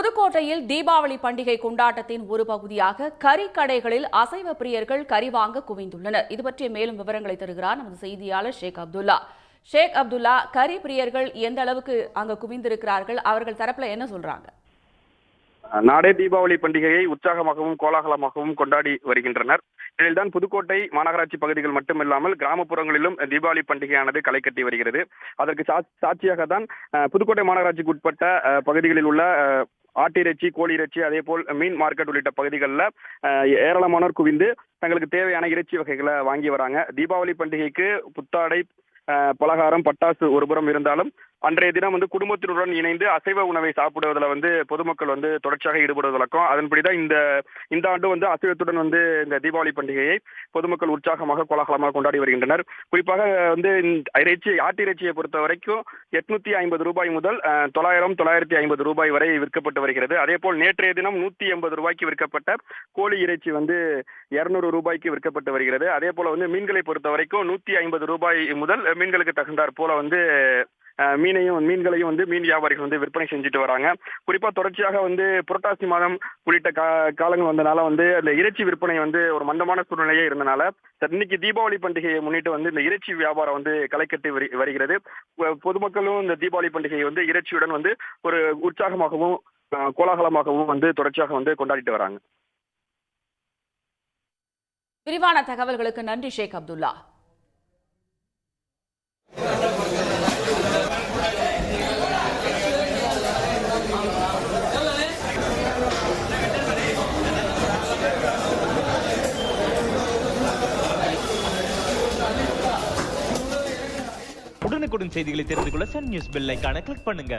புதுக்கோட்டையில் தீபாவளி பண்டிகை கொண்டாட்டத்தின் ஒரு பகுதியாக கறி கடைகளில் அசைவ பிரியர்கள் கறி வாங்க குவிந்துள்ளனர். இது பற்றிய மேலும் விவரங்களை தருகிறார் நமது செய்தியாளர் ஷேக் அப்துல்லா. ஷேக் அப்துல்லா, கறி பிரியர்கள் எந்த அளவுக்கு அங்க குவிந்திருக்கிறார்கள்? அவர்கள் தரப்புல என்ன சொல்றாங்க? நாடே தீபாவளி பண்டிகையை உற்சாகமாகவும் கோலாகலமாகவும் கொண்டாடி வருகின்றனர். இதில்தான் புதுக்கோட்டை மாநகராட்சி பகுதிகள் மட்டுமில்லாமல் கிராமப்புறங்களிலும் தீபாவளி பண்டிகையானது களை கட்டி வருகிறது. அதற்கு சாட்சியாக தான் புதுக்கோட்டை மாநகராட்சிக்கு உட்பட்ட பகுதிகளில் உள்ள ஆட்டிறைச்சி, கோழி இறைச்சி, அதே போல் மீன் மார்க்கெட் உள்ளிட்ட பகுதிகளில் ஏராளமானோர் குவிந்து தங்களுக்கு தேவையான இறைச்சி வகைகளை வாங்கி வராங்க. தீபாவளி பண்டிகைக்கு புத்தாடை, பலகாரம், பட்டாசு ஒருபுறம் இருந்தாலும் அன்றைய தினம் குடும்பத்தினருடன் இணைந்து அசைவ உணவை சாப்பிடுவதில் பொதுமக்கள் தொடர்ச்சியாக ஈடுபடுவது வழக்கம். அதன்படிதான் இந்த ஆண்டு அசைவத்துடன் இந்த தீபாவளி பண்டிகையை பொதுமக்கள் உற்சாகமாக கோலாகலமாக கொண்டாடி வருகின்றனர். குறிப்பாக ஆட்டு இறைச்சியை பொறுத்த வரைக்கும் 850 ரூபாய் முதல் 950 ரூபாய் வரை விற்கப்பட்டு வருகிறது. அதே போல் நேற்றைய தினம் 180 ரூபாய்க்கு விற்கப்பட்ட கோழி இறைச்சி 200 ரூபாய்க்கு விற்கப்பட்டு வருகிறது. அதே போல மீன்களை பொறுத்த வரைக்கும் 150 ரூபாய் முதல் மீன்களுக்கு தகுந்தாற் போல மீன்களையும் மீன் வியாபாரிகள் விற்பனை செஞ்சுட்டு வராங்க. குறிப்பா தொடர்ச்சியாக புரட்டாசி மாதம் உள்ளிட்ட காலங்கள் வந்தனால அந்த இறைச்சி விற்பனை ஒரு மந்தமான சூழ்நிலையே இருந்தனால இன்னைக்கு தீபாவளி பண்டிகையை முன்னிட்டு இந்த இறைச்சி வியாபாரம் களை கட்டி வருகிறது. பொதுமக்களும் இந்த தீபாவளி பண்டிகையை இறைச்சியுடன் ஒரு உற்சாகமாகவும் கோலாகலமாகவும் தொடர்ச்சியாக கொண்டாடிட்டு வராங்க. விரிவான தகவல்களுக்கு நன்றி ஷேக் அப்துல்லா. உடனுக்குடன் செய்திகளை தெரிந்து கொள்ள சன் நியூஸ் பெல் ஐகானை கிளிக் பண்ணுங்க.